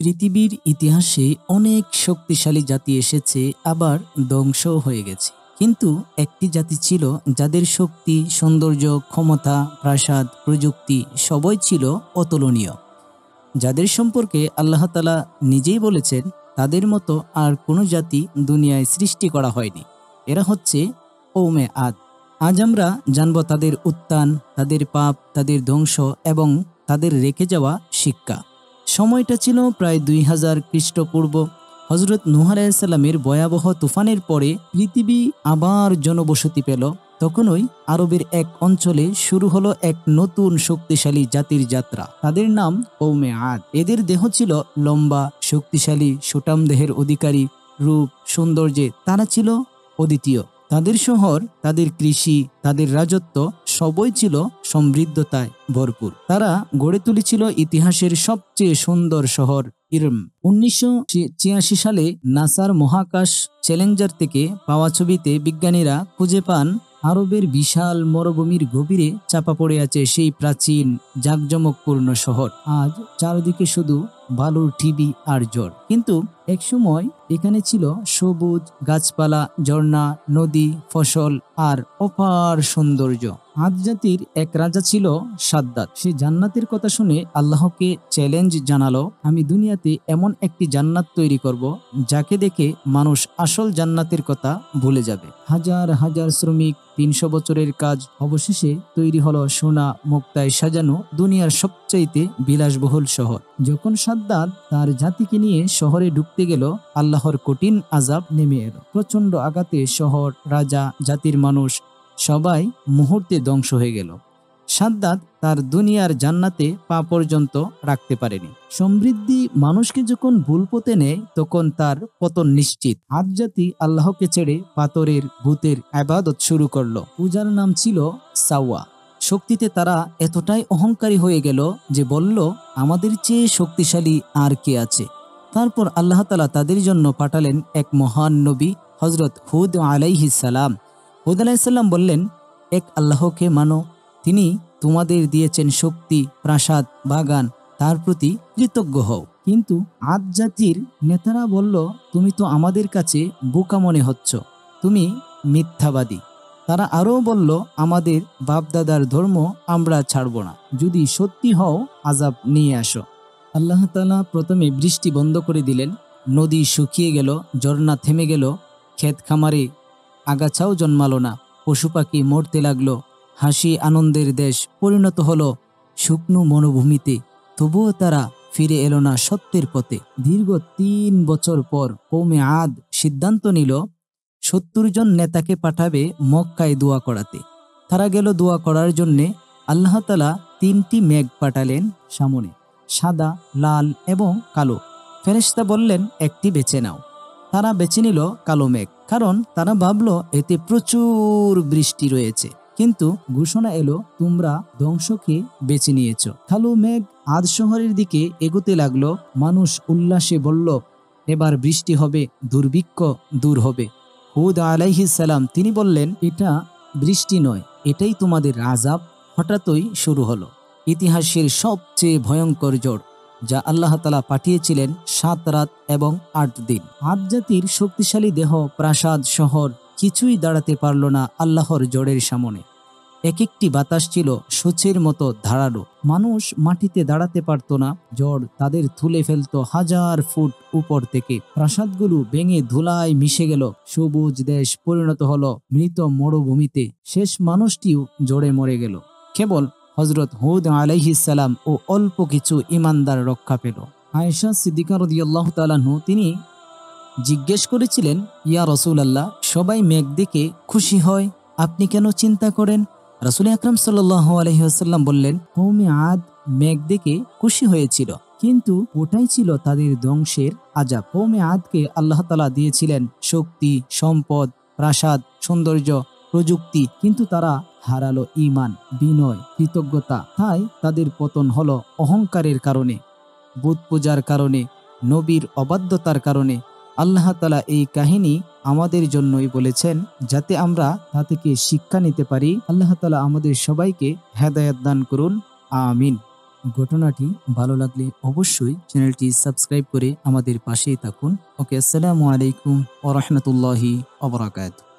পৃথিবীর ইতিহাসে অনেক শক্তিশালী জাতি এসেছে, আবার ধ্বংসও হয়ে গেছে। কিন্তু একটি জাতি ছিল যাদের শক্তি, সৌন্দর্য, ক্ষমতা, প্রাসাদ, প্রযুক্তি সবই ছিল অতুলনীয়। যাদের সম্পর্কে আল্লাহ তাআলা নিজেই বলেছেন, তাদের মতো আর কোনো জাতি দুনিয়ায় সৃষ্টি করা হয়নি। এরা হচ্ছে কওমে আদ। আজ আমরা জানব তাদের উত্থান, তাদের পাপ, তাদের ধ্বংস এবং তাদের রেখে যাওয়া শিক্ষা। সময়টা ছিল প্রায় 2000 খ্রিস্টপূর্ব। হযরত নূহ আলাইহিস সালামের ভয়াবহ তুফানের পরে পৃথিবী আবার জনবসতি পেল। তখনই আরবের এক অঞ্চলে শুরু হলো এক নতুন শক্তিশালী জাতির যাত্রা। তাদের নাম কওমে আদ। এদের দেহ ছিল লম্বা, শক্তিশালী, সুঠাম দেহের অধিকারী। রূপ, সৌন্দর্যে তারা ছিল অদ্বিতীয়। তাদের শহর, তাদের কৃষি, তাদের রাজত্ব সবই ছিল সমৃদ্ধতায় ভরপুর। তারা গড়ে তুলেছিল ইতিহাসের সবচেয়ে সুন্দর শহর ইরম। 1986 সালে নাসার মহাকাশ চ্যালেঞ্জার থেকে পাওয়া ছবিতে বিজ্ঞানীরা খুঁজে পান আরবের বিশাল মরুভূমির গভীরে চাপা পড়ে আছে সেই প্রাচীন জাঁকজমকপূর্ণ শহর। আজ চারদিকে শুধু বালুর ঢিবি আর ঝড়, কিন্তু একসময় এখানে ছিল সবুজ গাছপালা, ঝর্ণা, নদী, ফসল আর অপার সৌন্দর্য। আদ জাতির এক রাজা ছিল সাদ্দাত। সে জান্নাতের কথা শুনে আল্লাহকে চ্যালেঞ্জ জানালো, আমি দুনিয়াতে এমন একটি জান্নাত তৈরি করব যাকে দেখে মানুষ আসল জান্নাতের কথা ভুলে যাবে। হাজার হাজার শ্রমিক, 300 বছরের কাজ, অবশেষে তৈরি হলো সোনা মুক্তায় সাজানো দুনিয়ার সবচাইতে বিলাসবহুল শহর। যখন সাদ্দাত তার জাতিকে নিয়ে শহরে ঢুকতে গেল, আল্লাহর কঠিন আযাব নেমে এলো। প্রচন্ড আঘাতে শহর, রাজা, জাতির মানুষ সবাই মুহূর্তে ধ্বংস হয়ে গেল। সাদ্দাত তার দুনিয়ার জান্নাতে পা পর্যন্ত রাখতে পারেনি। সমৃদ্ধি মানুষকে যখন ভুল পথে নেয়, তখন তার পতন নিশ্চিত। আদ জাতি আল্লাহকে ছেড়ে পাথরের, ভূতের ইবাদত শুরু করলো। পূজার নাম ছিল সাওয়া। শক্তিতে তারা এতটাই অহংকারী হয়ে গেল যে বলল, আমাদের চেয়ে শক্তিশালী আর কে আছে। তারপর আল্লাহ তাআলা তাদের জন্য পাঠালেন এক মহান নবী, হযরত হুদ আলাইহিস সালাম। হুদ আলাইহিস সালাম বললেন, এক আল্লাহকে মানো, তিনি তোমাদের দিয়েছেন শক্তি, প্রাসাদ, বাগান, তার প্রতি কৃতজ্ঞ হও। কিন্তু আদ জাতির নেতারা বলল, তুমি তো আমাদের কাছে বোকা মনে হচ্ছ, তুমি মিথ্যাবাদী। তারা আরও বলল, আমাদের বাপদাদার ধর্ম আমরা ছাড়ব না, যদি সত্যি হও আযাব নিয়ে আসো। আল্লাহ তাআলা প্রথমে বৃষ্টি বন্ধ করে দিলেন। নদী শুকিয়ে গেল, ঝর্ণা থেমে গেল, ক্ষেত খামারে আগাছাও জন্মালো না, পশু পাখি মরতে লাগলো। হাসি আনন্দের দেশ পরিণত হলো শুকনো মরুভূমিতে। তবুও তারা ফিরে এলো না সত্যের পথে। দীর্ঘ 3 বছর পর কওমে আদ সিদ্ধান্ত নিল 70 জন নেতাকে পাঠাবে মক্কায় দোয়া করাতে। তারা গেল দোয়া করার জন্যে। আল্লাহ তাআলা 3টি মেঘ পাঠালেন সামনে, সাদা, লাল এবং কালো। ফেরেশতা বললেন, একটি বেছে নাও। তারা বেছে নিল কালো মেঘ, কারণ তারা ভাবল এতে প্রচুর বৃষ্টি রয়েছে। কিন্তু ঘোষণা এলো, তোমরা ধ্বংসকে বেছে নিয়েছ। কালো মেঘ আদ শহরের দিকে এগোতে লাগলো। মানুষ উল্লাসে বলল, এবার বৃষ্টি হবে, দুর্ভিক্ষ দূর হবে। হুদ আলাইহিস সালাম তিনি বললেন, এটা বৃষ্টি নয়, এটাই তোমাদের আযাব। হঠাৎই শুরু হলো ইতিহাসের সবচেয়ে ভয়ঙ্কর ঝড়, যা আল্লাহ তাআলা পাঠিয়েছিলেন 7 রাত এবং 8 দিন। আদ জাতির শক্তিশালী দেহ, প্রাসাদ, শহর কিছুই দাঁড়াতে পারল না আল্লাহর ঝড়ের সামনে। এক একটি বাতাস ছিল সূচের মতো ধারালো। মানুষ মাটিতে দাঁড়াতে পারত না। ঝড় তাদের তুলে ফেলতো হাজার ফুট উপর থেকে। প্রাসাদগুলো ভেঙে ধুলায় মিশে গেল। সবুজ দেশ পরিণত হলো মৃত মরুভূমিতে। শেষ মানুষটিও ঝড়ে মরে গেল। কেবল হযরত হুদ আলাইহিস সালাম ও অল্প কিছু ঈমানদার রক্ষা পেল। আয়েশা সিদ্দিকা রাদিয়াল্লাহু তাআলা আনহা তিনি জিজ্ঞেস করেছিলেন, ইয়া রাসূলুল্লাহ, সবাই মেঘ দেখে খুশি হয়, আপনি কেন চিন্তা করেন? রাসূল আকরাম সাল্লাল্লাহু আলাইহি ওয়াসাল্লাম বললেন, কওমে আদ মেঘ দেখে খুশি হয়েছিল, কিন্তু ওটাই ছিল তাদের ধ্বংসের আযাব। কওমে আদকে আল্লাহ তাআলা দিয়েছিলেন শক্তি, সম্পদ, প্রাসাদ, সৌন্দর্য, প্রযুক্তি, কিন্তু তারা হারালো ঈমান, বিনয়, কৃতজ্ঞতা। তাই তাদের পতন হলো অহংকারের কারণে, বুত পূজার কারণে, নবীর অবাধ্যতার কারণে। আল্লাহ তাআলা এই কাহিনী আমাদের জন্যই বলেছেন, যাতে আমরা তা থেকে শিক্ষা নিতে পারি। আল্লাহ তাআলা আমাদের সবাইকে হেদায়েত দান করুন, আমিন। ঘটনাটি ভালো লাগলে অবশ্যই চ্যানেলটি সাবস্ক্রাইব করে আমাদের পাশেই থাকুন। ওকে, আসসালামু আলাইকুম ওয়া রাহমাতুল্লাহি ওয়া বারাকাতুহু।